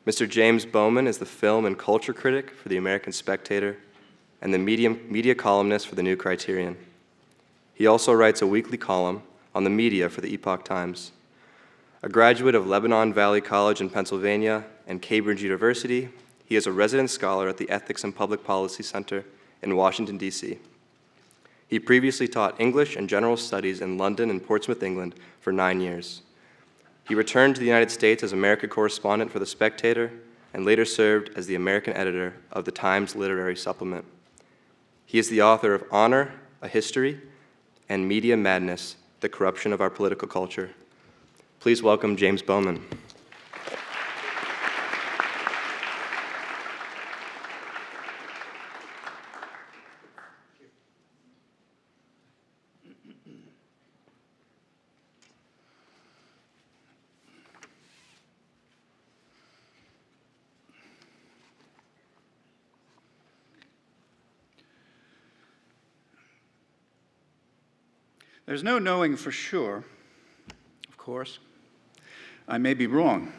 Mr. James Bowman is the film and culture critic for the American Spectator and the media columnist for the New Criterion. He also writes a weekly column on the media for the Epoch Times. A graduate of Lebanon Valley College in Pennsylvania and Cambridge University, he is a resident scholar at the Ethics and Public Policy Center in Washington, D.C. He previously taught English and General Studies in London and Portsmouth, England for 9 years. He returned to the United States as America correspondent for The Spectator and later served as the American editor of the Times Literary Supplement. He is the author of Honor, A History, and Media Madness, The Corruption of Our Political Culture. Please welcome James Bowman. There's no knowing for sure, of course. I may be wrong.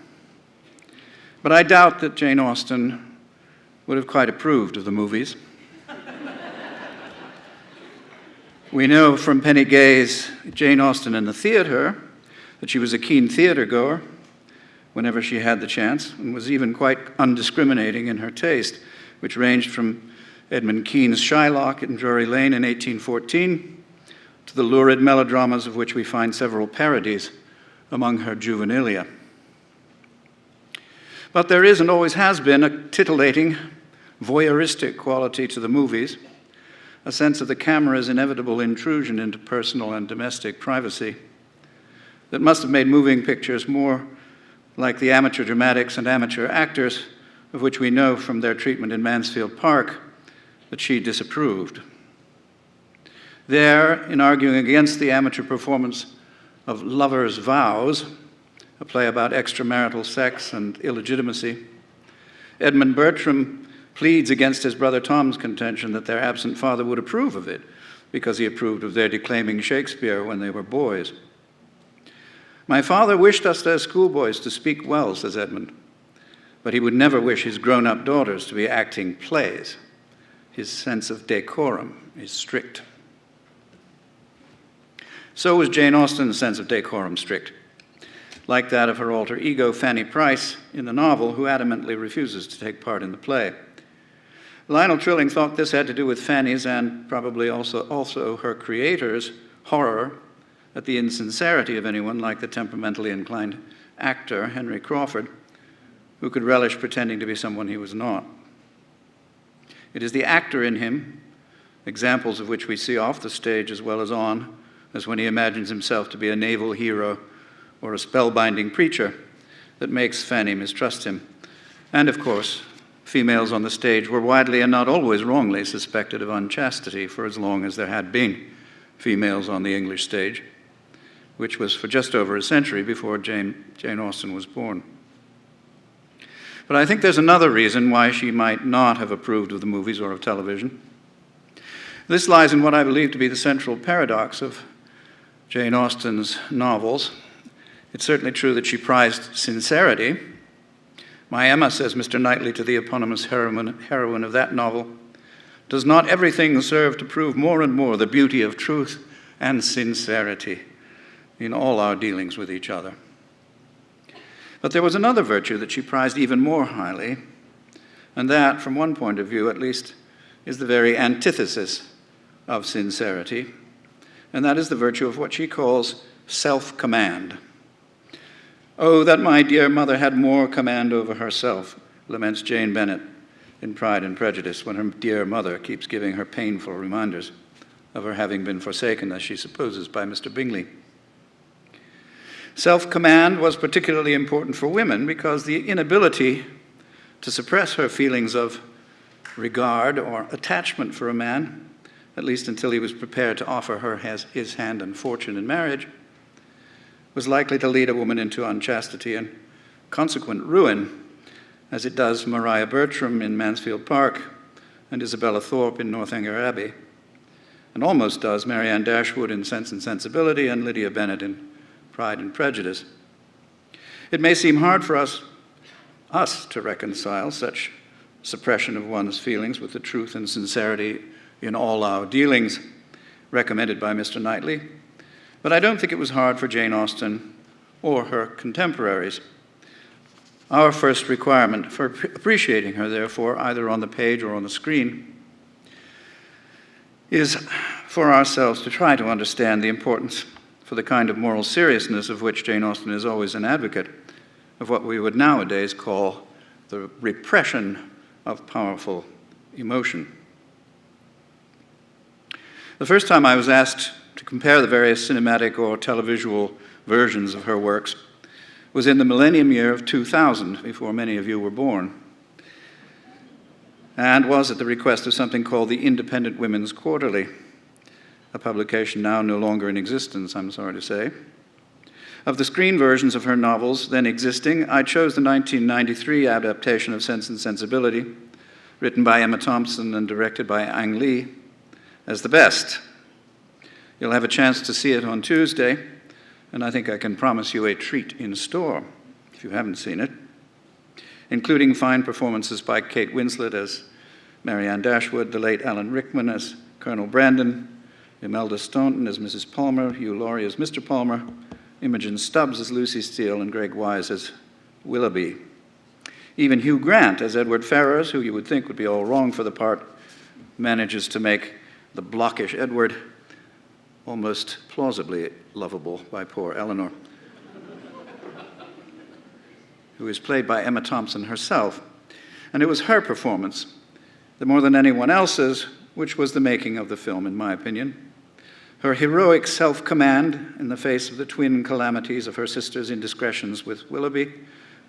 But I doubt that Jane Austen would have quite approved of the movies. We know from Penny Gay's Jane Austen in the Theater that she was a keen theater goer whenever she had the chance, and was even quite undiscriminating in her taste, which ranged from Edmund Kean's Shylock in Drury Lane in 1814 to the lurid melodramas of which we find several parodies among her juvenilia. But there is and always has been a titillating, voyeuristic quality to the movies, a sense of the camera's inevitable intrusion into personal and domestic privacy that must have made moving pictures more like the amateur dramatics and amateur actors of which we know from their treatment in Mansfield Park that she disapproved. There, in arguing against the amateur performance of Lover's Vows, a play about extramarital sex and illegitimacy, Edmund Bertram pleads against his brother Tom's contention that their absent father would approve of it because he approved of their declaiming Shakespeare when they were boys. My father wished us as schoolboys to speak well, says Edmund, but he would never wish his grown-up daughters to be acting plays. His sense of decorum is strict. So was Jane Austen's sense of decorum strict, like that of her alter ego, Fanny Price, in the novel, who adamantly refuses to take part in the play. Lionel Trilling thought this had to do with Fanny's and probably also her creator's horror at the insincerity of anyone like the temperamentally inclined actor, Henry Crawford, who could relish pretending to be someone he was not. It is the actor in him, examples of which we see off the stage as well as on, as when he imagines himself to be a naval hero or a spellbinding preacher, that makes Fanny mistrust him. And of course, females on the stage were widely and not always wrongly suspected of unchastity for as long as there had been females on the English stage, which was for just over a century before Jane Austen was born. But I think there's another reason why she might not have approved of the movies or of television. This lies in what I believe to be the central paradox of Jane Austen's novels. It's certainly true that she prized sincerity. My Emma, says Mr. Knightley to the eponymous heroine of that novel, does not everything serve to prove more and more the beauty of truth and sincerity in all our dealings with each other? But there was another virtue that she prized even more highly, and that, from one point of view at least, is the very antithesis of sincerity, and that is the virtue of what she calls self-command. Oh, that my dear mother had more command over herself, laments Jane Bennet in Pride and Prejudice, when her dear mother keeps giving her painful reminders of her having been forsaken, as she supposes, by Mr. Bingley. Self-command was particularly important for women because the inability to suppress her feelings of regard or attachment for a man, at least until he was prepared to offer her his hand and fortune in marriage, was likely to lead a woman into unchastity and consequent ruin, as it does Maria Bertram in Mansfield Park and Isabella Thorpe in Northanger Abbey, and almost does Marianne Dashwood in Sense and Sensibility and Lydia Bennet in Pride and Prejudice. It may seem hard for us us to reconcile such suppression of one's feelings with the truth and sincerity in all our dealings recommended by Mr. Knightley, but I don't think it was hard for Jane Austen or her contemporaries. Our first requirement for appreciating her, therefore, either on the page or on the screen, is for ourselves to try to understand the importance, for the kind of moral seriousness of which Jane Austen is always an advocate, of what we would nowadays call the repression of powerful emotion. The first time I was asked to compare the various cinematic or televisual versions of her works was in the millennium year of 2000, before many of you were born, and was at the request of something called the Independent Women's Quarterly, a publication now no longer in existence, I'm sorry to say. Of the screen versions of her novels then existing, I chose the 1993 adaptation of Sense and Sensibility, written by Emma Thompson and directed by Ang Lee, as the best. You'll have a chance to see it on Tuesday, and I think I can promise you a treat in store if you haven't seen it, including fine performances by Kate Winslet as Marianne Dashwood, the late Alan Rickman as Colonel Brandon, Imelda Staunton as Mrs. Palmer, Hugh Laurie as Mr. Palmer, Imogen Stubbs as Lucy Steele, and Greg Wise as Willoughby. Even Hugh Grant as Edward Ferrars, who you would think would be all wrong for the part, manages to make the blockish Edward almost plausibly lovable by poor Eleanor, who is played by Emma Thompson herself. And it was her performance, the more than anyone else's, which was the making of the film, in my opinion. Her heroic self-command in the face of the twin calamities of her sister's indiscretions with Willoughby,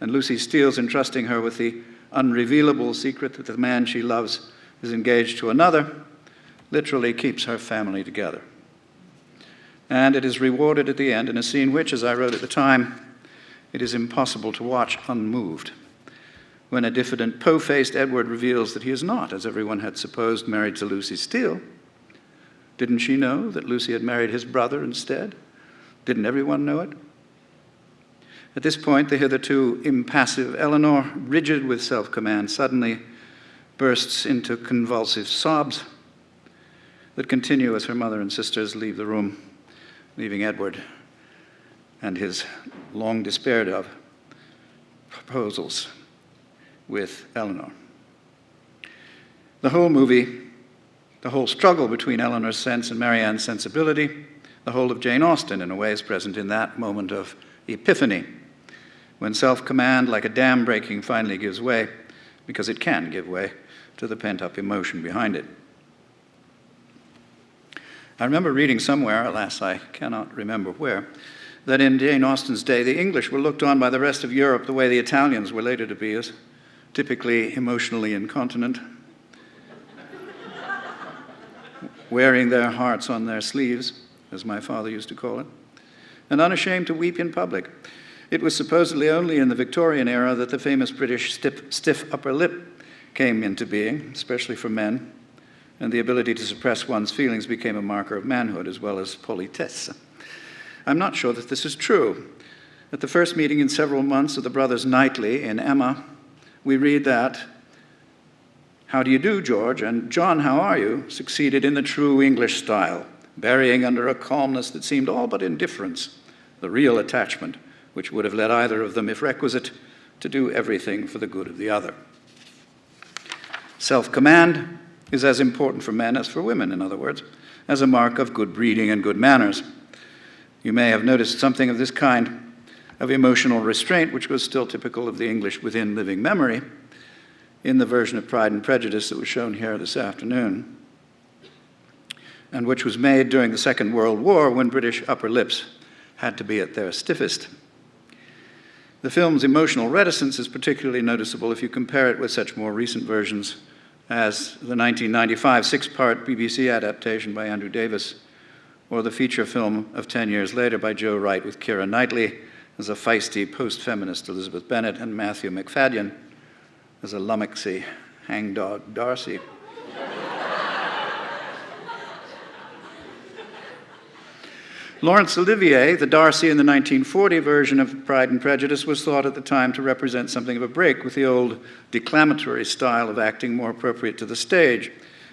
and Lucy Steele's entrusting her with the unrevealable secret that the man she loves is engaged to another, literally keeps her family together. And it is rewarded at the end in a scene which, as I wrote at the time, it is impossible to watch unmoved, when a diffident, po-faced Edward reveals that he is not, as everyone had supposed, married to Lucy Steele. Didn't she know that Lucy had married his brother instead? Didn't everyone know it? At this point, the hitherto impassive Eleanor, rigid with self-command, suddenly bursts into convulsive sobs that continue as her mother and sisters leave the room, leaving Edward and his long despaired of proposals with Eleanor. The whole movie, the whole struggle between Eleanor's sense and Marianne's sensibility, the whole of Jane Austen, in a way, is present in that moment of epiphany, when self-command, like a dam breaking, finally gives way, because it can give way, to the pent-up emotion behind it. I remember reading somewhere, alas, I cannot remember where, that in Jane Austen's day, the English were looked on by the rest of Europe the way the Italians were later to be, as typically emotionally incontinent, wearing their hearts on their sleeves, as my father used to call it, and unashamed to weep in public. It was supposedly only in the Victorian era that the famous British stiff upper lip came into being, especially for men, and the ability to suppress one's feelings became a marker of manhood as well as politesse. I'm not sure that this is true. At the first meeting in several months of the brothers Knightley in Emma, we read that, "How do you do, George?" and "John, how are you?" succeeded in the true English style, burying under a calmness that seemed all but indifference the real attachment which would have led either of them, if requisite, to do everything for the good of the other. Self-command is as important for men as for women, in other words, as a mark of good breeding and good manners. You may have noticed something of this kind of emotional restraint, which was still typical of the English within living memory, in the version of Pride and Prejudice that was shown here this afternoon, and which was made during the Second World War when British upper lips had to be at their stiffest. The film's emotional reticence is particularly noticeable if you compare it with such more recent versions as the 1995 six-part BBC adaptation by Andrew Davis, or the feature film of 10 years later by Joe Wright with Keira Knightley as a feisty post-feminist Elizabeth Bennet and Matthew Macfadyen as a lummoxy hangdog Darcy. Laurence Olivier, the Darcy in the 1940 version of Pride and Prejudice, was thought at the time to represent something of a break with the old declamatory style of acting more appropriate to the stage,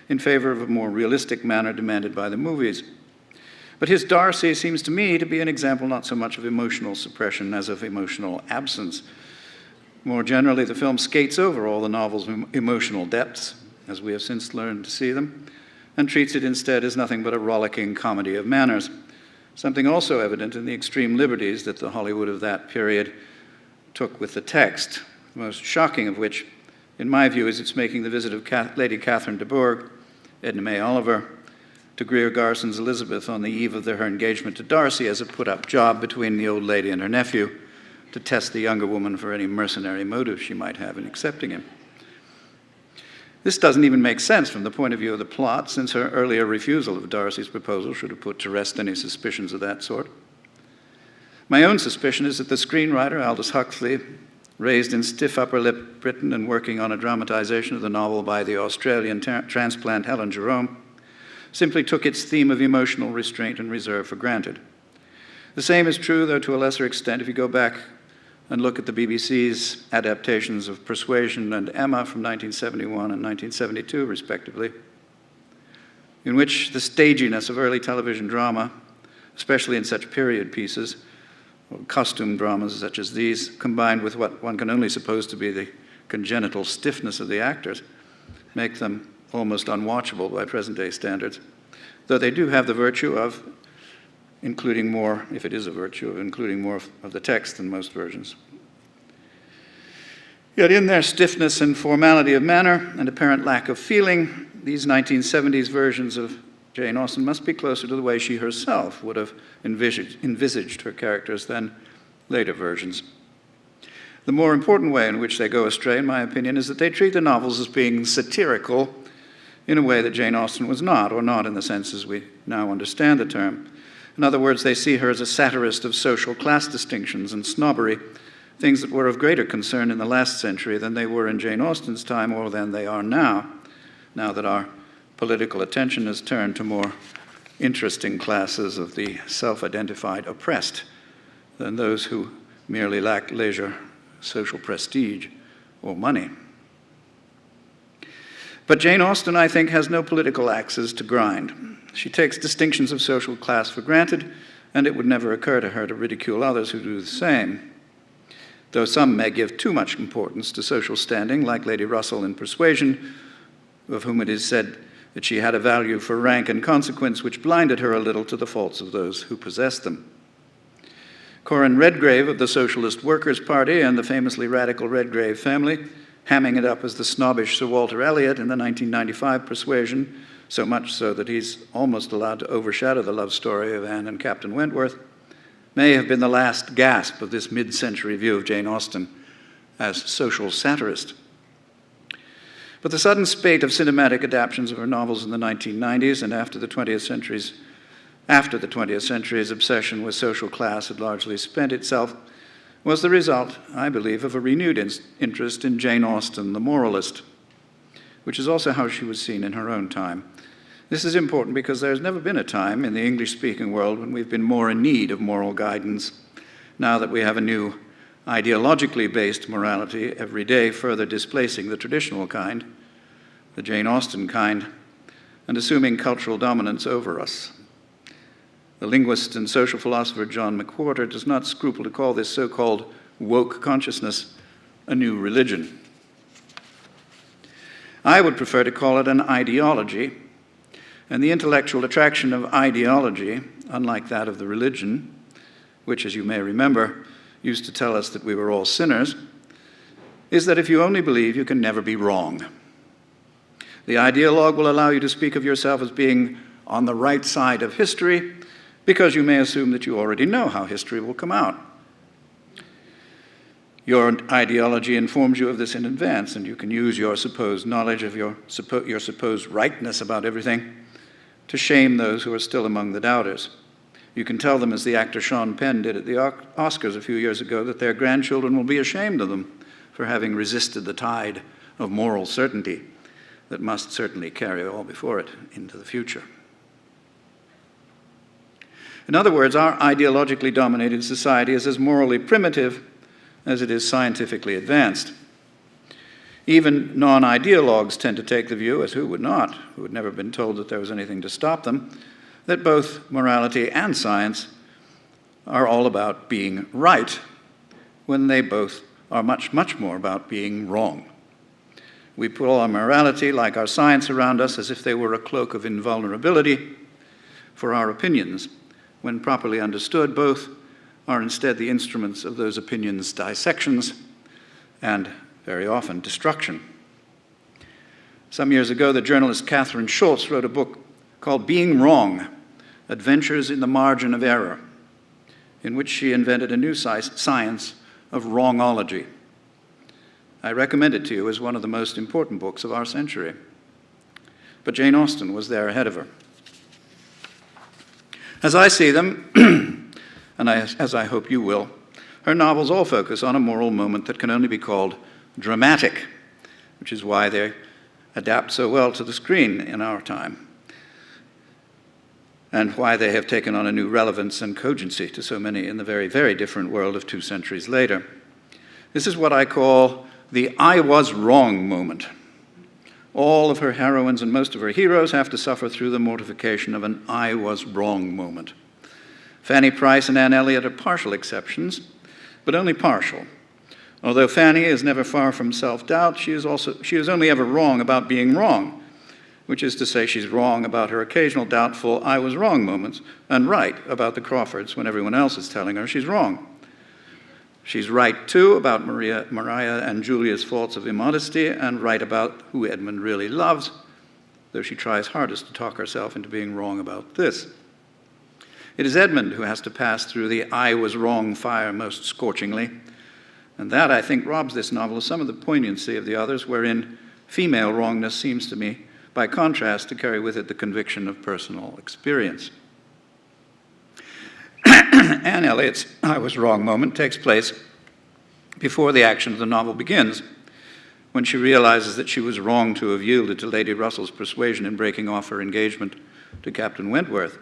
in favor of a more realistic manner demanded by the movies. But his Darcy seems to me to be an example not so much of emotional suppression as of emotional absence. More generally, the film skates over all the novel's emotional depths, as we have since learned to see them, and treats it instead as nothing but a rollicking comedy of manners, something also evident in the extreme liberties that the Hollywood of that period took with the text, the most shocking of which, in my view, is its making the visit of Lady Catherine de Bourgh, Edna May Oliver, to Greer Garson's Elizabeth on the eve of her engagement to Darcy as a put-up job between the old lady and her nephew to test the younger woman for any mercenary motive she might have in accepting him. This doesn't even make sense from the point of view of the plot, since her earlier refusal of Darcy's proposal should have put to rest any suspicions of that sort. My own suspicion is that the screenwriter, Aldous Huxley, raised in stiff upper lip Britain and working on a dramatization of the novel by the Australian transplant Helen Jerome, simply took its theme of emotional restraint and reserve for granted. The same is true, though to a lesser extent, if you go back and look at the BBC's adaptations of Persuasion and Emma from 1971 and 1972, respectively, in which the staginess of early television drama, especially in such period pieces, or costume dramas such as these, combined with what one can only suppose to be the congenital stiffness of the actors, make them almost unwatchable by present-day standards, though they do have the virtue of including more, if it is a virtue, of including more of the text than most versions. Yet in their stiffness and formality of manner and apparent lack of feeling, these 1970s versions of Jane Austen must be closer to the way she herself would have envisaged her characters than later versions. The more important way in which they go astray, in my opinion, is that they treat the novels as being satirical in a way that Jane Austen was not, or not in the sense as we now understand the term. In other words, they see her as a satirist of social class distinctions and snobbery, things that were of greater concern in the last century than they were in Jane Austen's time or than they are now that our political attention has turned to more interesting classes of the self-identified oppressed than those who merely lack leisure, social prestige, or money. But Jane Austen, I think, has no political axes to grind. She takes distinctions of social class for granted, and it would never occur to her to ridicule others who do the same. Though some may give too much importance to social standing, like Lady Russell in Persuasion, of whom it is said that she had a value for rank and consequence which blinded her a little to the faults of those who possessed them. Corin Redgrave of the Socialist Workers' Party and the famously radical Redgrave family, hamming it up as the snobbish Sir Walter Elliott in the 1995 Persuasion, so much so that he's almost allowed to overshadow the love story of Anne and Captain Wentworth, may have been the last gasp of this mid-century view of Jane Austen as social satirist. But the sudden spate of cinematic adaptations of her novels in the 1990s and after the 20th century's obsession with social class had largely spent itself, was the result, I believe, of a renewed interest in Jane Austen, the moralist, which is also how she was seen in her own time. This is important because there has never been a time in the English-speaking world when we've been more in need of moral guidance, now that we have a new ideologically based morality every day, further displacing the traditional kind, the Jane Austen kind, and assuming cultural dominance over us. The linguist and social philosopher John McWhorter does not scruple to call this so-called woke consciousness a new religion. I would prefer to call it an ideology, and the intellectual attraction of ideology, unlike that of the religion, which, as you may remember, used to tell us that we were all sinners, is that if you only believe, you can never be wrong. The ideologue will allow you to speak of yourself as being on the right side of history because you may assume that you already know how history will come out. Your ideology informs you of this in advance, and you can use your supposed knowledge of your supposed rightness about everything to shame those who are still among the doubters. You can tell them, as the actor Sean Penn did at the Oscars a few years ago, that their grandchildren will be ashamed of them for having resisted the tide of moral certainty that must certainly carry all before it into the future. In other words, our ideologically dominated society is as morally primitive as it is scientifically advanced. Even non-ideologues tend to take the view, as who would not, who had never been told that there was anything to stop them, that both morality and science are all about being right, when they both are much, much more about being wrong. We put all our morality, like our science, around us as if they were a cloak of invulnerability for our opinions. When properly understood, both are instead the instruments of those opinions' dissections and, very often, destruction. Some years ago, the journalist Catherine Schultz wrote a book called Being Wrong: Adventures in the Margin of Error, in which she invented a new science of wrongology. I recommend it to you as one of the most important books of our century. But Jane Austen was there ahead of her. As I see them, and as I hope you will, her novels all focus on a moral moment that can only be called dramatic, which is why they adapt so well to the screen in our time, and why they have taken on a new relevance and cogency to so many in the very, very different world of 2 centuries later. This is what I call the I was wrong moment. All of her heroines and most of her heroes have to suffer through the mortification of an I was wrong moment. Fanny Price and Anne Elliott are partial exceptions, but only partial. Although Fanny is never far from self-doubt, she is only ever wrong about being wrong, which is to say she's wrong about her occasional doubtful I was wrong moments, and right about the Crawfords when everyone else is telling her she's wrong. She's right, too, about Maria and Julia's faults of immodesty, and right about who Edmund really loves, though she tries hardest to talk herself into being wrong about this. It is Edmund who has to pass through the I was wrong fire most scorchingly, and that, I think, robs this novel of some of the poignancy of the others, wherein female wrongness seems to me, by contrast, to carry with it the conviction of personal experience. Anne Elliott's I was wrong moment takes place before the action of the novel begins, when she realizes that she was wrong to have yielded to Lady Russell's persuasion in breaking off her engagement to Captain Wentworth,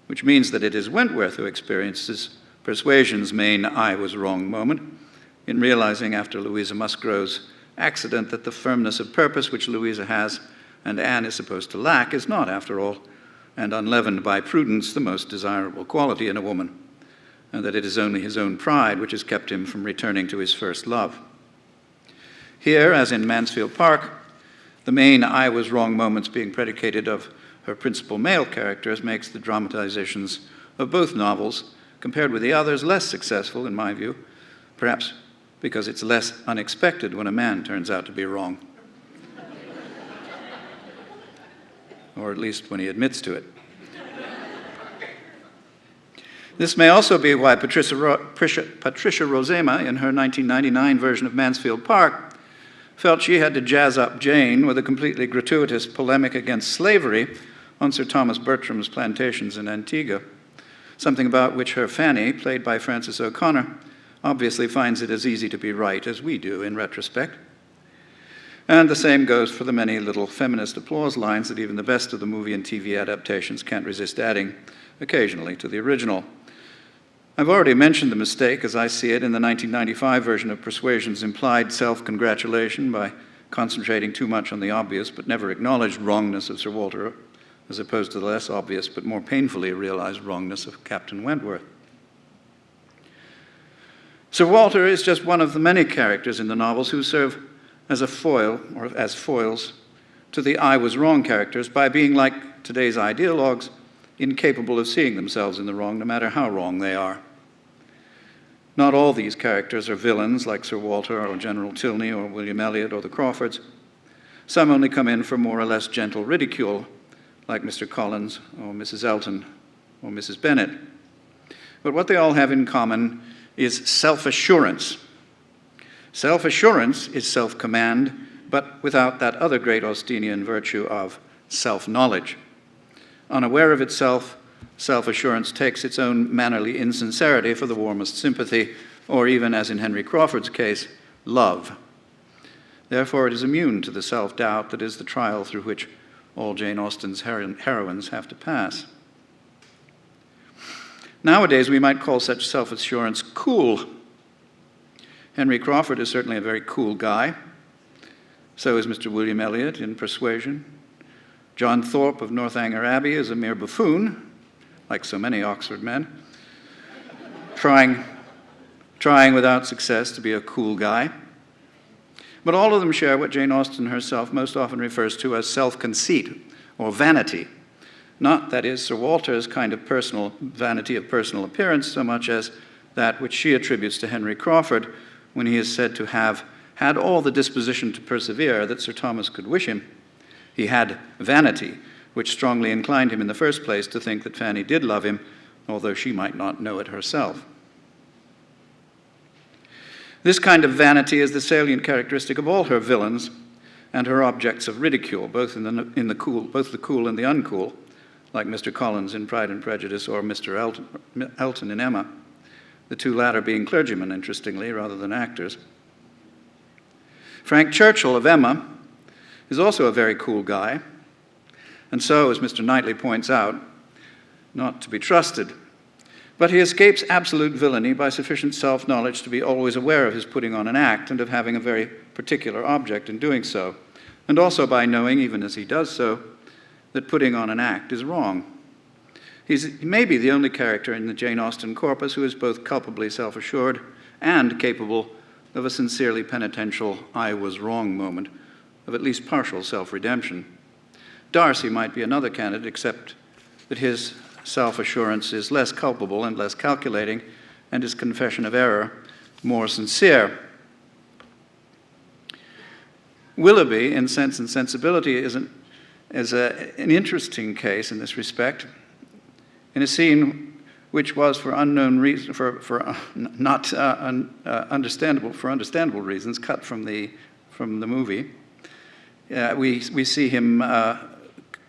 which means that it is Wentworth who experiences Persuasion's main I was wrong moment, in realizing after Louisa Musgrove's accident that the firmness of purpose which Louisa has and Anne is supposed to lack is not, after all, and unleavened by prudence, the most desirable quality in a woman, and that it is only his own pride which has kept him from returning to his first love. Here, as in Mansfield Park, the main I was wrong moments being predicated of her principal male characters makes the dramatizations of both novels, compared with the others, less successful, in my view, perhaps because it's less unexpected when a man turns out to be wrong. Or at least when he admits to it. This may also be why Patricia Rozema, in her 1999 version of Mansfield Park, felt she had to jazz up Jane with a completely gratuitous polemic against slavery on Sir Thomas Bertram's plantations in Antigua, something about which her Fanny, played by Frances O'Connor, obviously finds it as easy to be right as we do in retrospect. And the same goes for the many little feminist applause lines that even the best of the movie and TV adaptations can't resist adding occasionally to the original. I've already mentioned the mistake, as I see it, in the 1995 version of Persuasion's implied self-congratulation by concentrating too much on the obvious but never acknowledged wrongness of Sir Walter, as opposed to the less obvious but more painfully realized wrongness of Captain Wentworth. Sir Walter is just one of the many characters in the novels who serve as a foil, or as foils, to the I was wrong characters by being, like today's ideologues, incapable of seeing themselves in the wrong, no matter how wrong they are. Not all these characters are villains like Sir Walter or General Tilney or William Elliott or the Crawfords. Some only come in for more or less gentle ridicule, like Mr. Collins or Mrs. Elton or Mrs. Bennet. But what they all have in common is self-assurance. Self-assurance is self-command, but without that other great Austenian virtue of self-knowledge. Unaware of itself, self-assurance takes its own mannerly insincerity for the warmest sympathy, or even, as in Henry Crawford's case, love. Therefore, it is immune to the self-doubt that is the trial through which all Jane Austen's heroines have to pass. Nowadays, we might call such self-assurance cool. Henry Crawford is certainly a very cool guy. So is Mr. William Elliott in Persuasion. John Thorpe of Northanger Abbey is a mere buffoon, like so many Oxford men, trying without success to be a cool guy. But all of them share what Jane Austen herself most often refers to as self-conceit or vanity. Not, that is, Sir Walter's kind of personal vanity of personal appearance, so much as that which she attributes to Henry Crawford when he is said to have had all the disposition to persevere that Sir Thomas could wish him. He had vanity, which strongly inclined him in the first place to think that Fanny did love him, although she might not know it herself. This kind of vanity is the salient characteristic of all her villains and her objects of ridicule, both the cool and the uncool, like Mr. Collins in Pride and Prejudice or Mr. Elton in Emma, the two latter being clergymen, interestingly, rather than actors. Frank Churchill of Emma is also a very cool guy, and so, as Mr. Knightley points out, not to be trusted. But he escapes absolute villainy by sufficient self-knowledge to be always aware of his putting on an act and of having a very particular object in doing so, and also by knowing, even as he does so, that putting on an act is wrong. He may be the only character in the Jane Austen corpus who is both culpably self-assured and capable of a sincerely penitential I was wrong moment, of at least partial self-redemption. Darcy might be another candidate, except that his self-assurance is less culpable and less calculating, and his confession of error more sincere. Willoughby, in Sense and Sensibility, is an interesting case in this respect. In a scene which was for unknown reason, understandable reasons, cut from the movie, we see him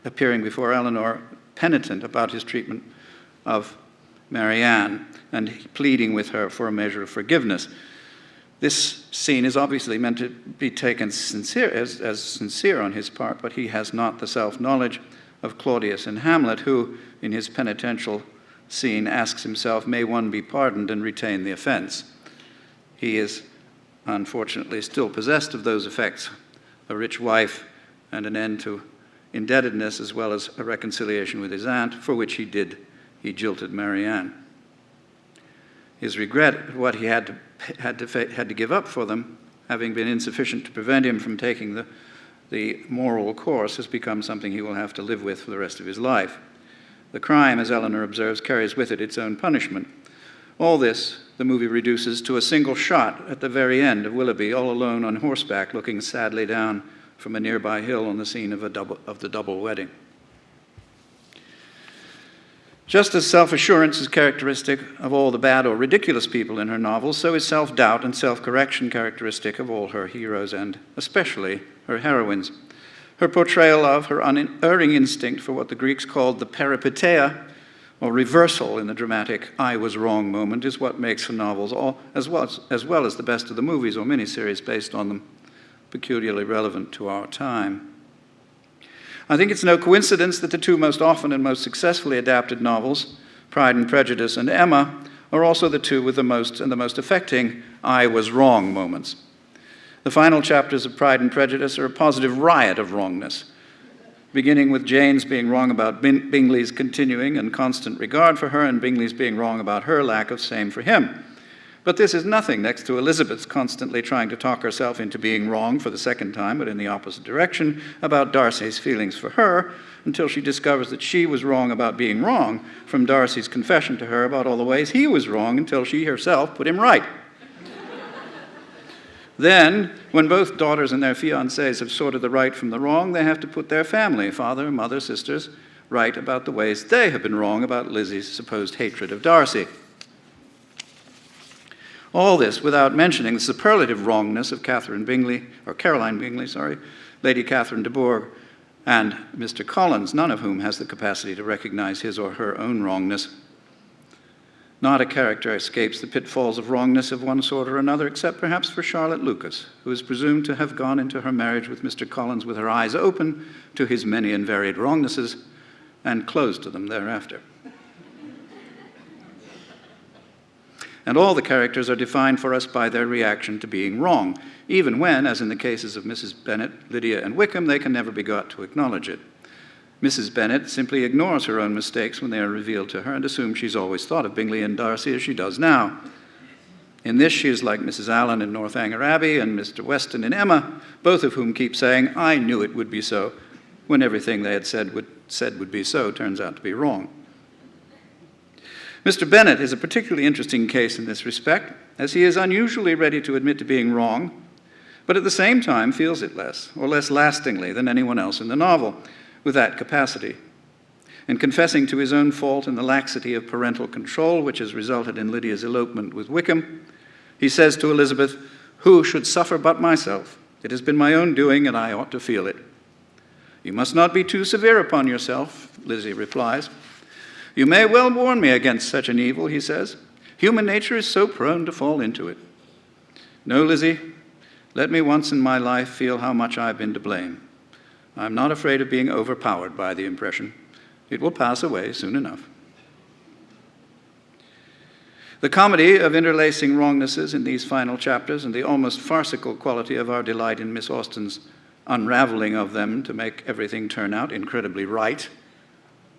appearing before Eleanor, penitent about his treatment of Marianne and pleading with her for a measure of forgiveness. This scene is obviously meant to be taken as sincere on his part, but he has not the self-knowledge of Claudius in Hamlet, who, in his penitential scene, asks himself, may one be pardoned and retain the offense? He is, unfortunately, still possessed of those effects, a rich wife and an end to indebtedness, as well as a reconciliation with his aunt, for which he jilted Marianne. His regret at what he had to give up for them, having been insufficient to prevent him from taking the moral course, has become something he will have to live with for the rest of his life. The crime, as Eleanor observes, carries with it its own punishment. All this the movie reduces to a single shot at the very end of Willoughby, all alone on horseback, looking sadly down from a nearby hill on the scene of the double wedding. Just as self-assurance is characteristic of all the bad or ridiculous people in her novels, so is self-doubt and self-correction characteristic of all her heroes and especially her heroines. Her portrayal of her unerring instinct for what the Greeks called the peripeteia, or reversal in the dramatic I was wrong moment, is what makes her novels, as well as the best of the movies or miniseries based on them, peculiarly relevant to our time. I think it's no coincidence that the two most often and most successfully adapted novels, Pride and Prejudice and Emma, are also the two with the most affecting I was wrong moments. The final chapters of Pride and Prejudice are a positive riot of wrongness, beginning with Jane's being wrong about Bingley's continuing and constant regard for her, and Bingley's being wrong about her lack of same for him. But this is nothing next to Elizabeth's constantly trying to talk herself into being wrong for the second time, but in the opposite direction, about Darcy's feelings for her, until she discovers that she was wrong about being wrong, from Darcy's confession to her about all the ways he was wrong, until she herself put him right. Then, when both daughters and their fiancés have sorted the right from the wrong, they have to put their family, father, mother, sisters, right about the ways they have been wrong about Lizzie's supposed hatred of Darcy. All this without mentioning the superlative wrongness of Caroline Bingley, Lady Catherine de Bourgh, and Mr. Collins, none of whom has the capacity to recognize his or her own wrongness. Not a character escapes the pitfalls of wrongness of one sort or another, except perhaps for Charlotte Lucas, who is presumed to have gone into her marriage with Mr. Collins with her eyes open to his many and varied wrongnesses, and closed to them thereafter. and all the characters are defined for us by their reaction to being wrong, even when, as in the cases of Mrs. Bennet, Lydia, and Wickham, they can never be got to acknowledge it. Mrs. Bennet simply ignores her own mistakes when they are revealed to her and assumes she's always thought of Bingley and Darcy as she does now. In this, she is like Mrs. Allen in Northanger Abbey and Mr. Weston in Emma, both of whom keep saying, "I knew it would be so," when everything they had said would be so turns out to be wrong. Mr. Bennet is a particularly interesting case in this respect, as he is unusually ready to admit to being wrong, but at the same time feels it less, or less lastingly than anyone else in the novel, with that capacity. In confessing to his own fault and the laxity of parental control which has resulted in Lydia's elopement with Wickham, he says to Elizabeth, "Who should suffer but myself? It has been my own doing, and I ought to feel it." "You must not be too severe upon yourself," Lizzie replies. "You may well warn me against such an evil," he says. "Human nature is so prone to fall into it. No, Lizzie, let me once in my life feel how much I've been to blame. I'm not afraid of being overpowered by the impression. It will pass away soon enough." The comedy of interlacing wrongnesses in these final chapters and the almost farcical quality of our delight in Miss Austen's unraveling of them to make everything turn out incredibly right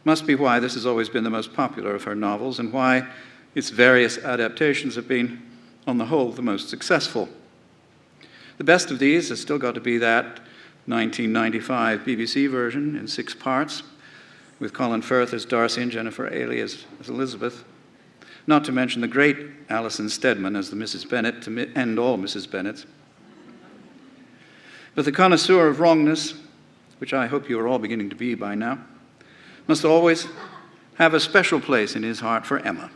must be why this has always been the most popular of her novels and why its various adaptations have been, on the whole, the most successful. The best of these has still got to be that 1995 BBC version in 6 parts, with Colin Firth as Darcy and Jennifer Ailey as Elizabeth, not to mention the great Alison Steadman as the Mrs. Bennet to end all Mrs. Bennets. But the connoisseur of wrongness, which I hope you are all beginning to be by now, must always have a special place in his heart for Emma,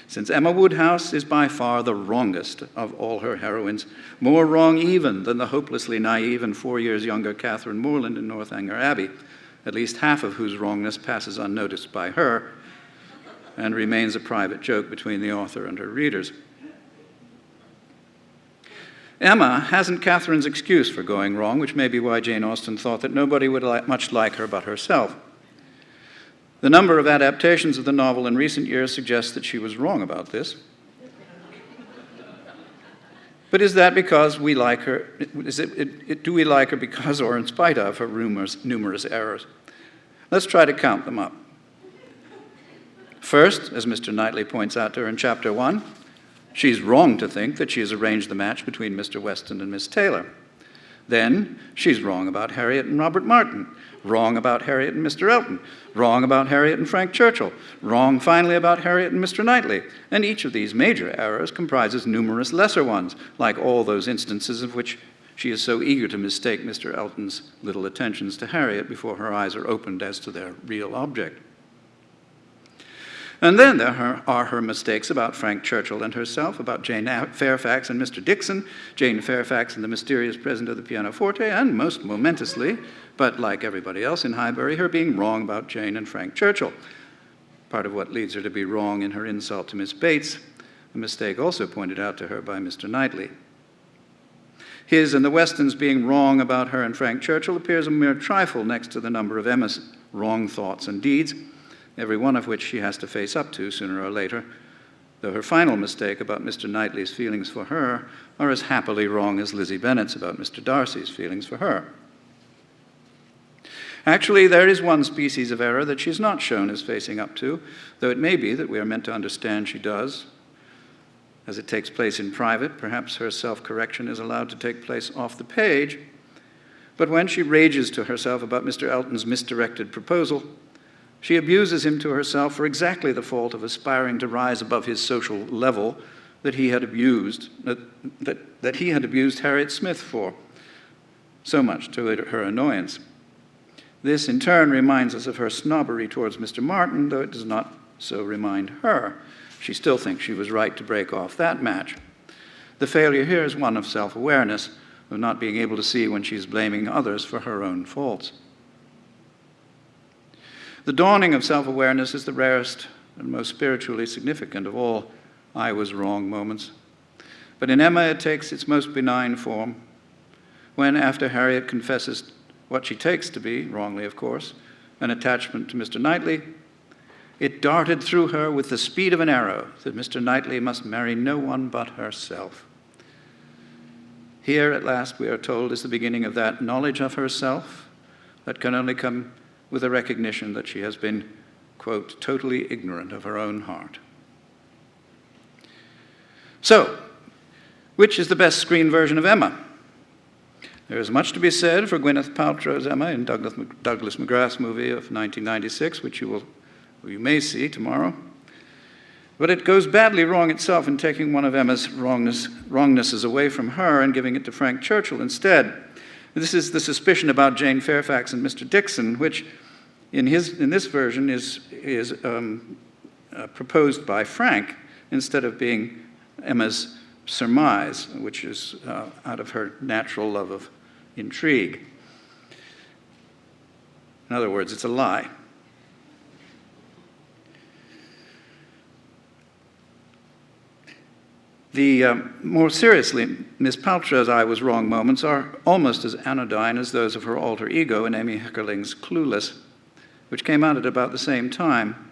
since Emma Woodhouse is by far the wrongest of all her heroines, more wrong even than the hopelessly naive and 4 years younger Catherine Morland in Northanger Abbey, at least half of whose wrongness passes unnoticed by her and remains a private joke between the author and her readers. Emma hasn't Catherine's excuse for going wrong, which may be why Jane Austen thought that nobody would much like her but herself. The number of adaptations of the novel in recent years suggests that she was wrong about this. But is that because we like her? Do we like her because or in spite of her numerous errors? Let's try to count them up. First, as Mr. Knightley points out to her in Chapter 1, she's wrong to think that she has arranged the match between Mr. Weston and Miss Taylor. Then, she's wrong about Harriet and Robert Martin, wrong about Harriet and Mr. Elton, wrong about Harriet and Frank Churchill, wrong finally about Harriet and Mr. Knightley, and each of these major errors comprises numerous lesser ones, like all those instances of which she is so eager to mistake Mr. Elton's little attentions to Harriet before her eyes are opened as to their real object. And then there are her mistakes about Frank Churchill and herself, about Jane Fairfax and Mr. Dixon, Jane Fairfax and the mysterious present of the pianoforte, and most momentously, but like everybody else in Highbury, her being wrong about Jane and Frank Churchill. Part of what leads her to be wrong in her insult to Miss Bates, a mistake also pointed out to her by Mr. Knightley. His and the Westons being wrong about her and Frank Churchill appears a mere trifle next to the number of Emma's wrong thoughts and deeds, every one of which she has to face up to sooner or later, though her final mistake about Mr. Knightley's feelings for her are as happily wrong as Lizzie Bennet's about Mr. Darcy's feelings for her. Actually, there is one species of error that she's not shown as facing up to, though it may be that we are meant to understand she does. As it takes place in private, perhaps her self-correction is allowed to take place off the page, but when she rages to herself about Mr. Elton's misdirected proposal, she abuses him to herself for exactly the fault of aspiring to rise above his social level that he had abused Harriet Smith for, so much to her annoyance. This, in turn, reminds us of her snobbery towards Mr. Martin, though it does not so remind her. She still thinks she was right to break off that match. The failure here is one of self-awareness, of not being able to see when she's blaming others for her own faults. The dawning of self-awareness is the rarest and most spiritually significant of all I was wrong moments. But in Emma it takes its most benign form, when, after Harriet confesses what she takes to be, wrongly of course, an attachment to Mr. Knightley, It darted through her with the speed of an arrow that Mr. Knightley must marry no one but herself. Here, at last, we are told, is the beginning of that knowledge of herself that can only come with a recognition that she has been, quote, totally ignorant of her own heart. So, which is the best screen version of Emma? There is much to be said for Gwyneth Paltrow's Emma in Douglas McGrath's movie of 1996, which you may see tomorrow. But it goes badly wrong itself in taking one of Emma's wrongnesses away from her and giving it to Frank Churchill instead. This is the suspicion about Jane Fairfax and Mr. Dixon, which in this version is proposed by Frank instead of being Emma's surmise, which is out of her natural love of intrigue. In other words, it's a lie. More seriously, Miss Paltrow's I was wrong moments are almost as anodyne as those of her alter ego in Amy Heckerling's Clueless, which came out at about the same time.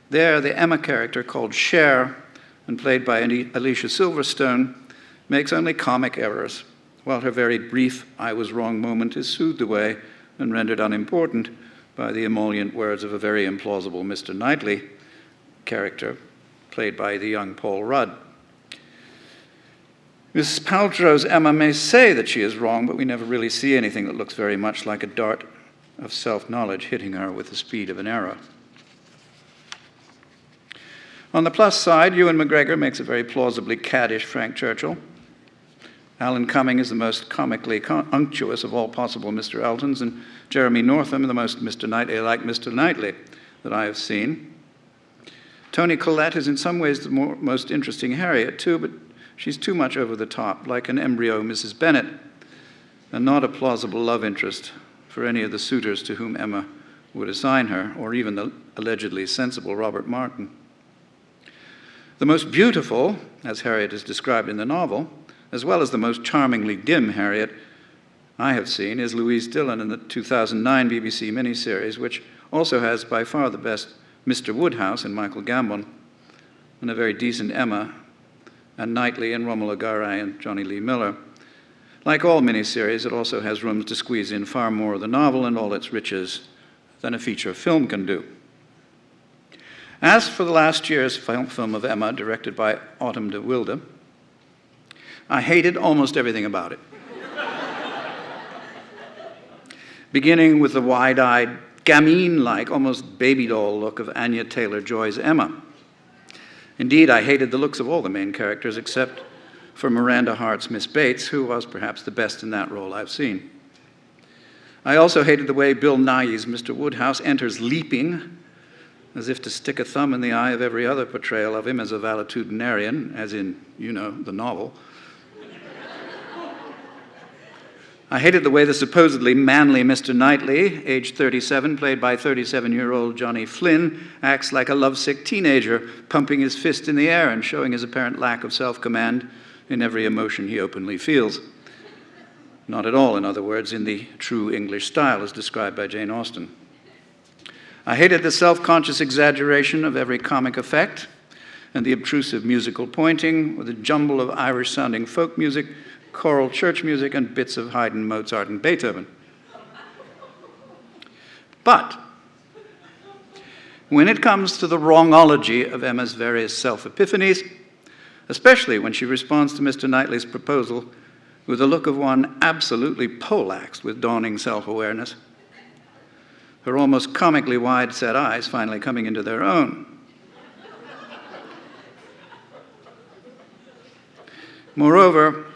There, the Emma character, called Cher, and played by Alicia Silverstone, makes only comic errors, while her very brief I was wrong moment is soothed away and rendered unimportant by the emollient words of a very implausible Mr. Knightley character, played by the young Paul Rudd. Miss Paltrow's Emma may say that she is wrong, but we never really see anything that looks very much like a dart of self-knowledge hitting her with the speed of an arrow. On the plus side, Ewan McGregor makes a very plausibly caddish Frank Churchill. Alan Cumming is the most comically unctuous of all possible Mr. Eltons, and Jeremy Northam the most Mr. Knightley-like Mr. Knightley that I have seen. Toni Collette is in some ways the most interesting Harriet, too, but she's too much over the top, like an embryo Mrs. Bennet, and not a plausible love interest for any of the suitors to whom Emma would assign her, or even the allegedly sensible Robert Martin. The most beautiful, as Harriet is described in the novel, as well as the most charmingly dim Harriet I have seen, is Louise Dillon in the 2009 BBC miniseries, which also has by far the best Mr. Woodhouse in Michael Gambon, and a very decent Emma, and Knightley and Romola Garai and Johnny Lee Miller. Like all miniseries, it also has room to squeeze in far more of the novel and all its riches than a feature film can do. As for the last year's film of Emma, directed by Autumn de Wilde, I hated almost everything about it. Beginning with the wide-eyed, gamine-like, almost baby doll look of Anya Taylor-Joy's Emma. Indeed, I hated the looks of all the main characters except for Miranda Hart's Miss Bates, who was perhaps the best in that role I've seen. I also hated the way Bill Nighy's Mr. Woodhouse enters leaping, as if to stick a thumb in the eye of every other portrayal of him as a valetudinarian, as in, the novel. I hated the way the supposedly manly Mr. Knightley, age 37, played by 37-year-old Johnny Flynn, acts like a lovesick teenager, pumping his fist in the air and showing his apparent lack of self-command in every emotion he openly feels. Not at all, in other words, in the true English style as described by Jane Austen. I hated the self-conscious exaggeration of every comic effect and the obtrusive musical pointing with a jumble of Irish-sounding folk music, choral church music, and bits of Haydn, Mozart, and Beethoven. But when it comes to the wrongology of Emma's various self-epiphanies, especially when she responds to Mr. Knightley's proposal with the look of one absolutely poleaxed with dawning self-awareness, her almost comically wide-set eyes finally coming into their own. Moreover,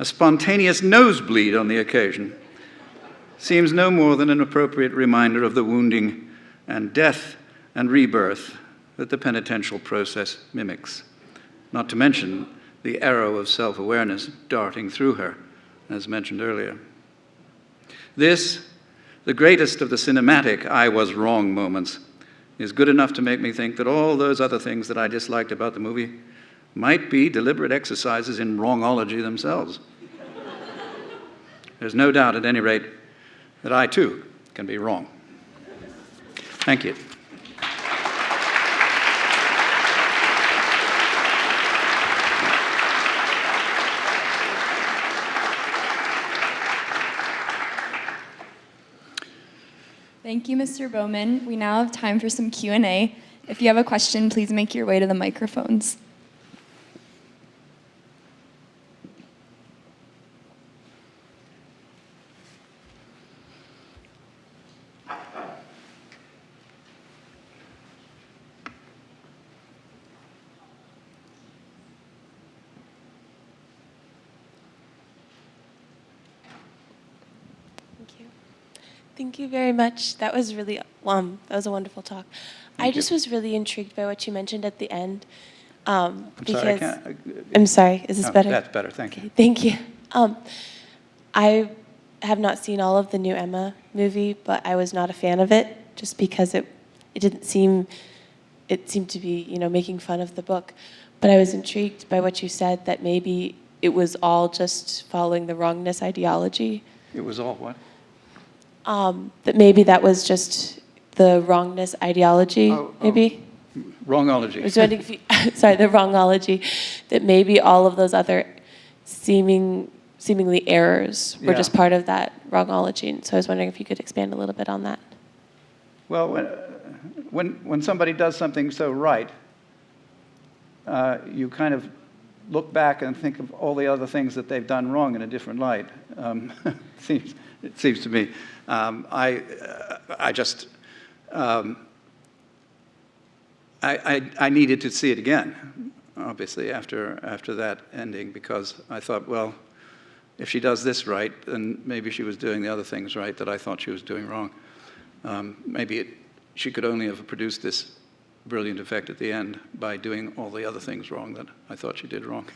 a spontaneous nosebleed on the occasion seems no more than an appropriate reminder of the wounding and death and rebirth that the penitential process mimics, not to mention the arrow of self-awareness darting through her, as mentioned earlier. This, the greatest of the cinematic I was wrong moments, is good enough to make me think that all those other things that I disliked about the movie might be deliberate exercises in wrongology themselves. There's no doubt, at any rate, that I, too, can be wrong. Thank you. Thank you, Mr. Bowman. We now have time for some Q&A. If you have a question, please make your way to the microphones. Thank you very much. That was really, that was a wonderful talk. I just was really intrigued by what you mentioned at the end. Because I'm sorry, is this better? That's better, thank you. Okay, thank you. I have not seen all of the new Emma movie, but I was not a fan of it, just because it didn't seem, it seemed to be, making fun of the book. But I was intrigued by what you said, that maybe it was all just following the wrongness ideology. It was all what? That maybe that was just the wrongness ideology, maybe? Wrongology. I was wondering if you, sorry, the wrongology, that maybe all of those other seemingly errors were just part of that wrongology. And so I was wondering if you could expand a little bit on that. Well, when somebody does something so right, you kind of look back and think of all the other things that they've done wrong in a different light. It seems to me. I needed to see it again, obviously, after that ending, because I thought, well, if she does this right, then maybe she was doing the other things right that I thought she was doing wrong. Maybe she could only have produced this brilliant effect at the end by doing all the other things wrong that I thought she did wrong.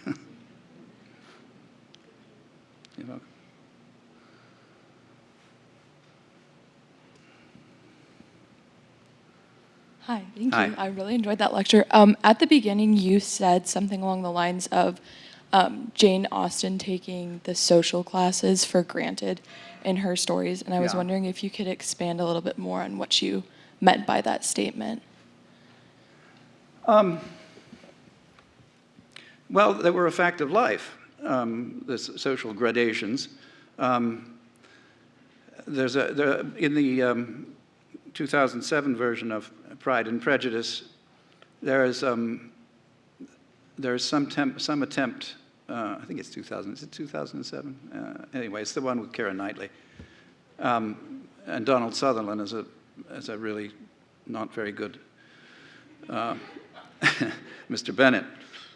Hi, thank you. I really enjoyed that lecture. At the beginning, you said something along the lines of Jane Austen taking the social classes for granted in her stories, and I was wondering if you could expand a little bit more on what you meant by that statement. Well, they were a fact of life, the social gradations. There's in the 2007 version of Pride and Prejudice, there is some attempt. I think it's 2000. Is it 2007? Anyway, it's the one with Keira Knightley and Donald Sutherland as a really not very good Mr. Bennet.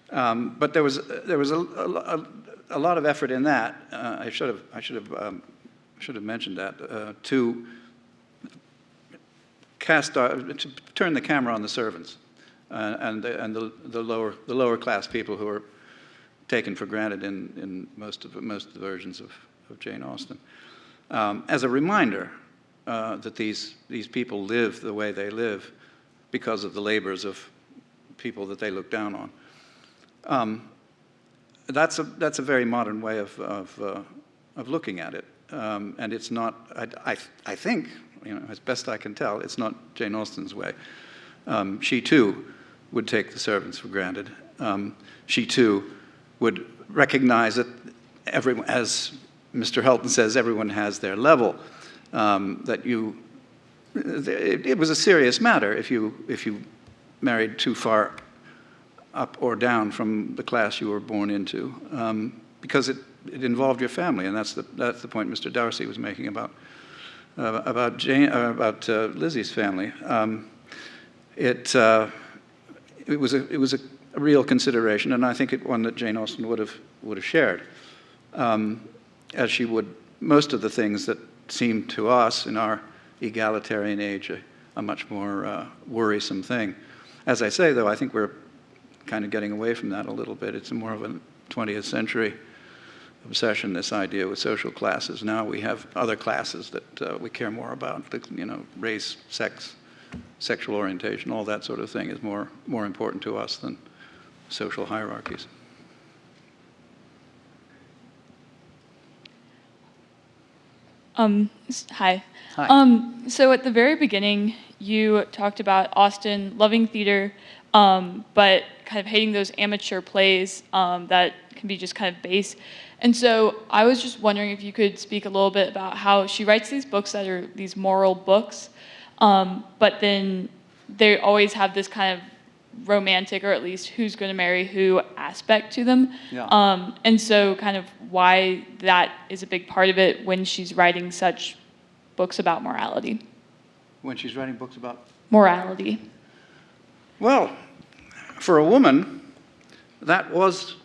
But there was a lot of effort in that. I should have mentioned that to turn the camera on the servants and the lower class people who are taken for granted in most of the versions of Jane Austen, as a reminder that these people live the way they live because of the labors of people that they look down on. That's a very modern way of looking at it, and it's not. I think, as best I can tell, it's not Jane Austen's way. She too would take the servants for granted. She too would recognize that everyone, as Mr. Helton says, everyone has their level. It was a serious matter if you married too far up or down from the class you were born into, because it involved your family, and that's the point Mr. Darcy was making about Lizzie's family. It was a real consideration, and I think one that Jane Austen would have shared, as she would most of the things that seem to us in our egalitarian age a much more worrisome thing. As I say, though, I think we're kind of getting away from that a little bit. It's more of a 20th century obsession, this idea with social classes. Now we have other classes that we care more about, race, sex, sexual orientation, all that sort of thing is more important to us than social hierarchies. Hi. Hi. So at the very beginning, you talked about Austen loving theater, but kind of hating those amateur plays that can be just kind of base. And so I was just wondering if you could speak a little bit about how she writes these books that are these moral books, but then they always have this kind of romantic, or at least who's going to marry who aspect to them. Yeah. And so kind of why that is a big part of it when she's writing such books about morality. When she's writing books about... Morality. Well, for a woman, that was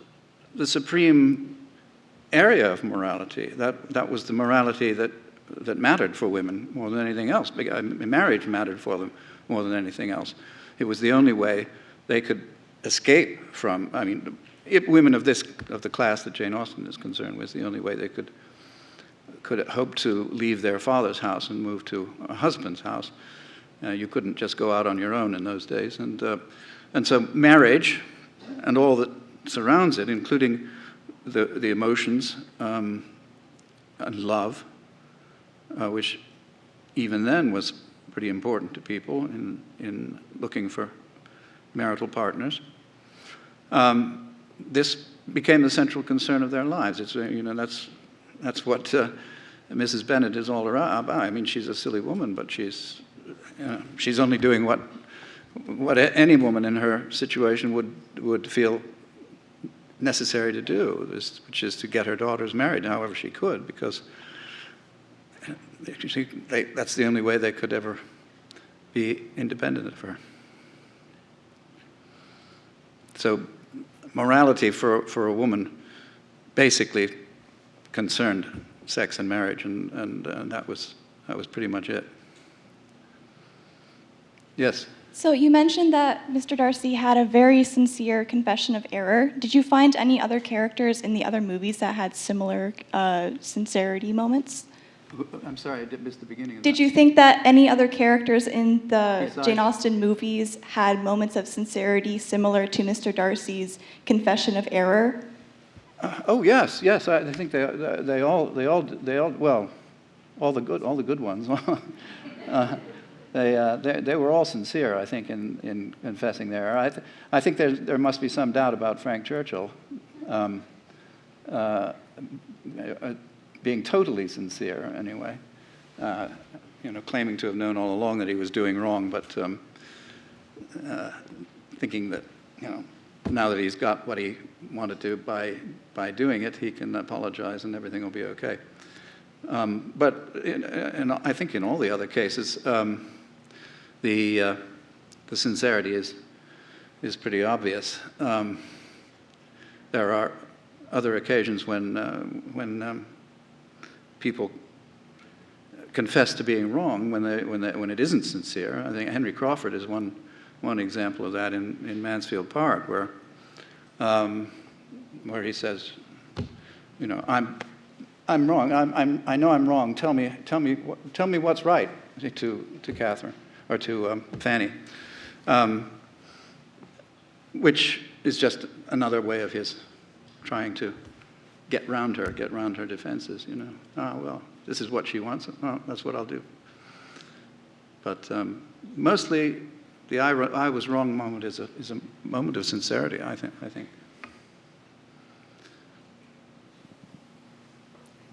the supreme area of morality. That was the morality that mattered for women more than anything else. Marriage mattered for them more than anything else. It was the only way they could escape from, I mean, women of the class that Jane Austen is concerned with, the only way they could hope to leave their father's house and move to a husband's house. You couldn't just go out on your own in those days. And so marriage and all that surrounds it, including the emotions and love, which even then was pretty important to people in looking for marital partners. This became the central concern of their lives. It's, that's what Mrs. Bennet is all about. I mean, she's a silly woman, but she's only doing what any woman in her situation would feel necessary to do, which is to get her daughters married however she could, because that's the only way they could ever be independent of her. So morality for a woman basically concerned sex and marriage, and that was pretty much it. Yes? So you mentioned that Mr. Darcy had a very sincere confession of error. Did you find any other characters in the other movies that had similar sincerity moments? I'm sorry, I did miss the beginning of Did that. you think that any other characters in the Besides- Jane Austen movies had moments of sincerity similar to Mr. Darcy's confession of error? Oh yes. I think they all well, all the good ones. They were all sincere, I think, in confessing their error. I think there must be some doubt about Frank Churchill being totally sincere, anyway. Claiming to have known all along that he was doing wrong, but thinking that now that he's got what he wanted to by doing it, he can apologize and everything will be okay. But I think in all the other cases, the sincerity is pretty obvious. There are other occasions when people confess to being wrong when it isn't sincere. I think Henry Crawford is one example of that in Mansfield Park, where he says, I'm wrong. I know I'm wrong. Tell me what's right to Catherine or to Fanny, which is just another way of his trying to get round her defenses. Well, this is what she wants. Oh, that's what I'll do. But mostly, the I was wrong moment is a moment of sincerity. I think.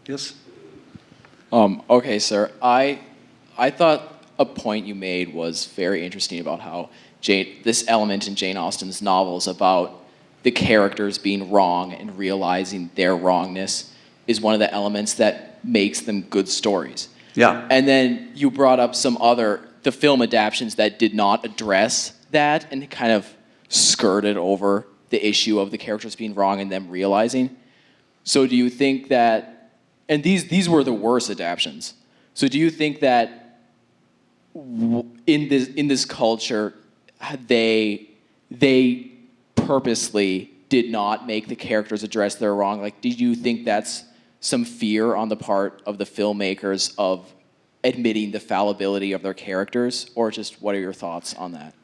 Yes. Okay, sir. I thought a point you made was very interesting about how this element in Jane Austen's novels about the characters being wrong and realizing their wrongness is one of the elements that makes them good stories. Yeah. And then you brought up the film adaptations that did not address that and kind of skirted over the issue of the characters being wrong and them realizing. So do you think that, and these were the worst adaptations, so do you think that in this culture they purposely did not make the characters address their wrong? Like, did you think that's some fear on the part of the filmmakers of admitting the fallibility of their characters, or just what are your thoughts on that?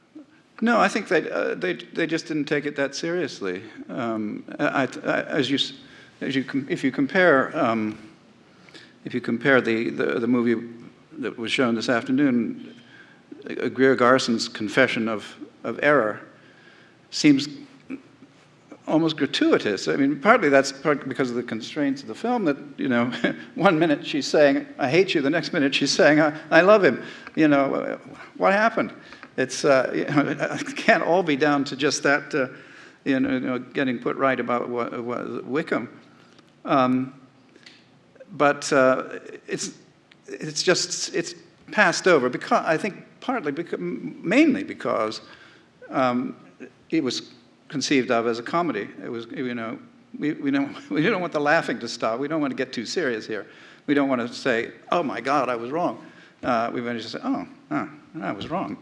No, I think they just didn't take it that seriously. If you compare the movie that was shown this afternoon, Greer Garson's confession of error seems almost gratuitous. I mean, partly that's because of the constraints of the film that, you know, one minute she's saying, I hate you, the next minute she's saying, I love him. You know, what happened? It's, you know, it can't all be down to just that, you know, getting put right about Wickham. But it's passed over, because I think mainly because it was conceived of as a comedy. It was, you know, we don't want the laughing to stop. We don't want to get too serious here. We don't want to say, oh my God, I was wrong. We want to say, oh, I was wrong,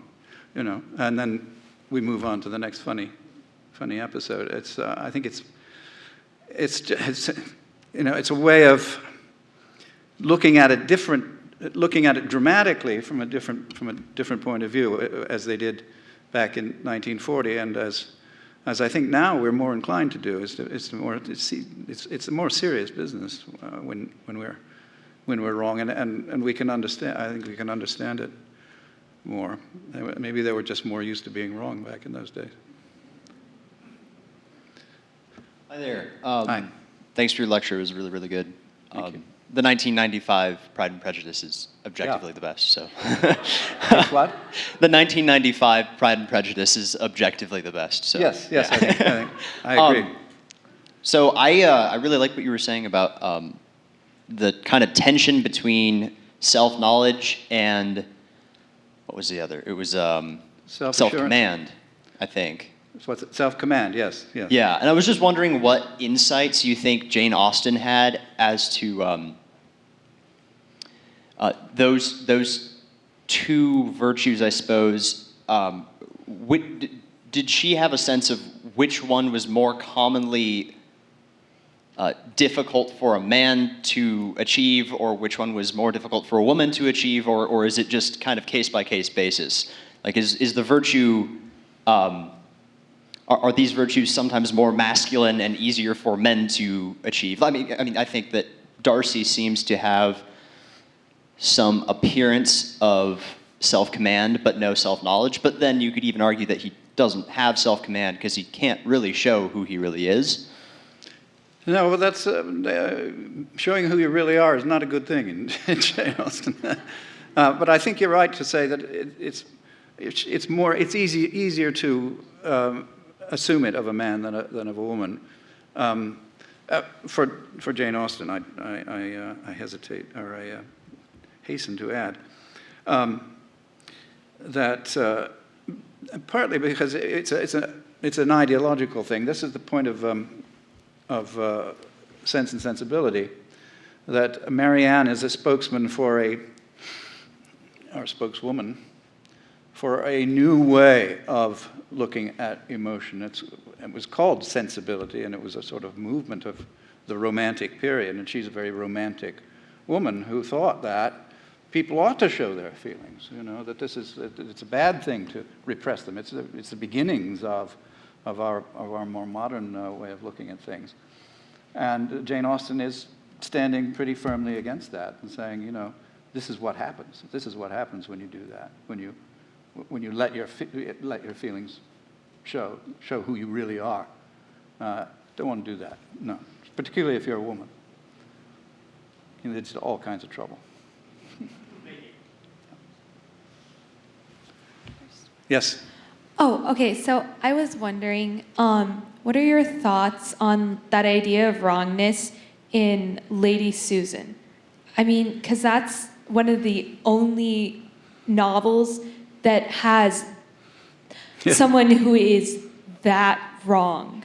you know, and then we move on to the next funny episode. It's I think it's you know, it's a way of looking at it dramatically from a different point of view, as they did back in 1940, and as I think now we're more inclined to do. It's a more serious business when we're wrong, and we can understand. I think we can understand it more. Maybe they were just more used to being wrong back in those days. Hi there. Hi. Thanks for your lecture. It was really, really good. Thank you. The 1995 Pride and Prejudice is objectively the best. So. What? The 1995 Pride and Prejudice is objectively the best. So. Yes, Yeah. I agree. So I really like what you were saying about the kind of tension between self-knowledge and what was the other? It was self-command, I think. So what's it? Self-command, yes. Yeah, and I was just wondering what insights you think Jane Austen had as to those two virtues, I suppose. Did she have a sense of which one was more commonly difficult for a man to achieve, or which one was more difficult for a woman to achieve, or is it just kind of case-by-case basis? Like, is the virtue... Are these virtues sometimes more masculine and easier for men to achieve? I mean, I think that Darcy seems to have some appearance of self-command, but no self-knowledge. But then you could even argue that he doesn't have self-command because he can't really show who he really is. No, well, that's showing who you really are is not a good thing in Jane Austen. But I think you're right to say that it's easier to assume it of a man than of a woman. For Jane Austen, I hesitate, or I hasten to add that partly because it's an ideological thing. This is the point of Sense and Sensibility, that Marianne is a spokesman or spokeswoman for a new way of looking at emotion. It was called Sensibility, and it was a sort of movement of the Romantic period, and she's a very romantic woman who thought that people ought to show their feelings, you know, that it's a bad thing to repress them. It's the beginnings of our more modern way of looking at things. And Jane Austen is standing pretty firmly against that and saying, you know, this is what happens. This is what happens when you do that, when you let your feelings show who you really are. Don't want to do that. No, particularly if you're a woman. It leads to all kinds of trouble. Yes. Oh, okay. So I was wondering, what are your thoughts on that idea of wrongness in Lady Susan? I mean, because that's one of the only novels that has someone who is that wrong.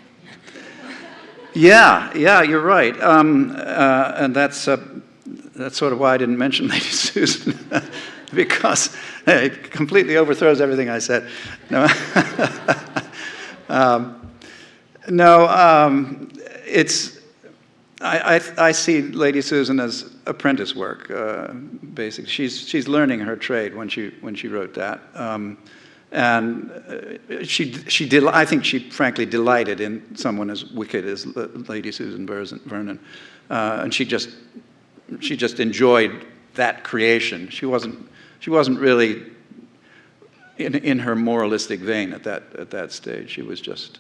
Yeah, you're right. And that's sort of why I didn't mention Lady Susan, because it completely overthrows everything I said. No, it's. I see Lady Susan as apprentice work, basically. She's learning her trade when she wrote that, and I think she frankly delighted in someone as wicked as Lady Susan Vernon, and she just enjoyed that creation. She wasn't really in her moralistic vein at that stage. She was just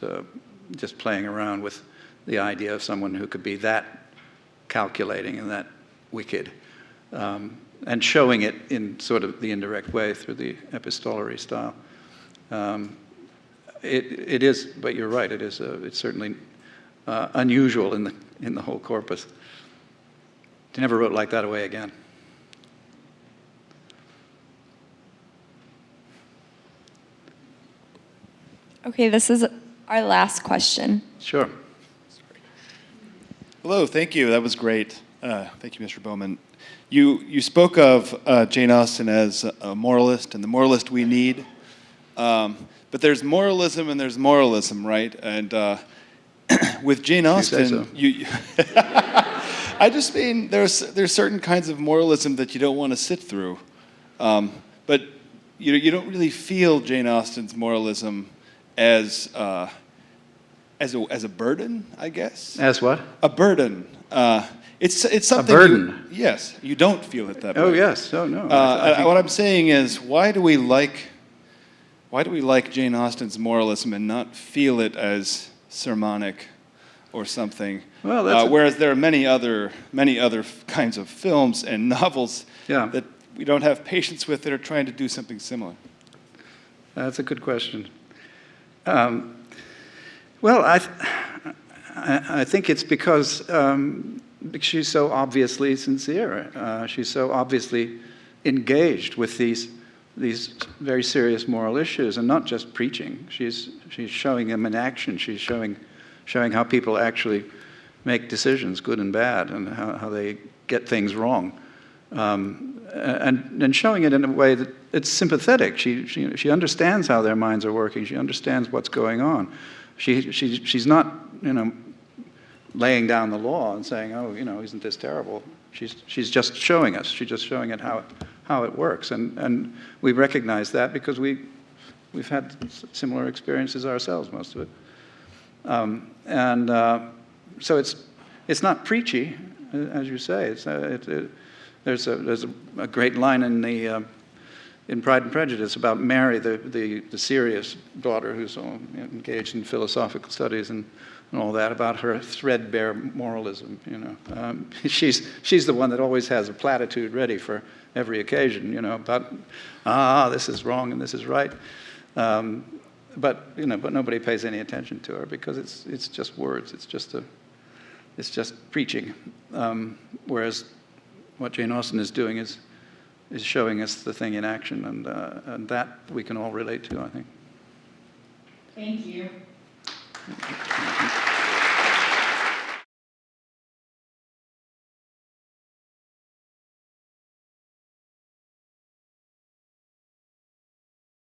just playing around with the idea of someone who could be that calculating and that wicked, and showing it in sort of the indirect way through the epistolary style. It is, but you're right. It is. It's certainly unusual in the whole corpus. He never wrote like that away again. Okay, this is our last question. Sure. Hello, thank you. That was great. Thank you, Mr. Bowman. You spoke of Jane Austen as a moralist and the moralist we need. But there's moralism and there's moralism, right? And with Jane Austen, so. I just mean there's certain kinds of moralism that you don't want to sit through. But you don't really feel Jane Austen's moralism as a burden, I guess. As what? A burden. It's something. A burden. Yes, you don't feel it that way. Oh yes. Oh no. What I'm saying is, why do we like Jane Austen's moralism and not feel it as sermonic or something? Well, whereas there are many other kinds of films and novels that we don't have patience with that are trying to do something similar. That's a good question. Well, I think it's because she's so obviously sincere. She's so obviously engaged with these very serious moral issues, and not just preaching. She's showing them in action. She's showing how people actually make decisions, good and bad, and how they get things wrong, and showing it in a way that it's sympathetic. She understands how their minds are working. She understands what's going on. She's not laying down the law and saying, oh, isn't this terrible? She's just showing us. She's just showing it how it works, and we recognize that because we've had similar experiences ourselves, most of it, so it's not preachy, as you say. There's a great line in Pride and Prejudice about Mary, the serious daughter who's engaged in philosophical studies and all that, about her threadbare moralism. She's the one that always has a platitude ready for every occasion. About this is wrong and this is right. But nobody pays any attention to her because it's just words. It's just preaching. Whereas what Jane Austen is doing is showing us the thing in action, and that we can all relate to, I think. Thank you. Thank you.